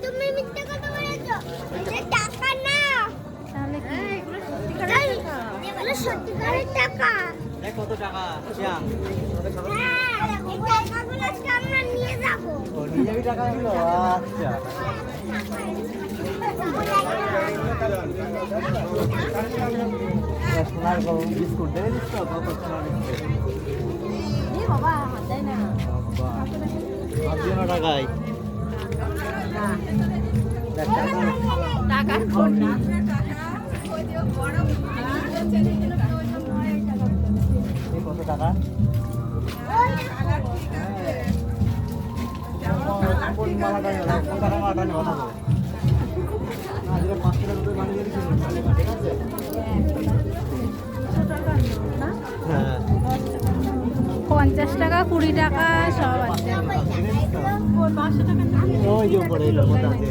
তুমি মিথ্যা কথা বলেছো, এটা টাকা না। তাহলে কি এগুলো সত্যিকারের টাকা? দেখ কত টাকা শ্যাম। হ্যাঁ, এই টাকাগুলো আজকে আমরা নিয়ে যাবো। ও নিয়ে যাবি টাকা এগুলো? আচ্ছা সোনার বিস্কুট দেবে দিস তো? কত সোনার বিস্কুট বাবা হাত দেয় না। ভাবছি না টাকায় টাকার ফোন না। কত টাকা? হ্যাঁ 50 টাকা 20 টাকা সব আছে। ওই যে উপরে এটার মধ্যে আছে।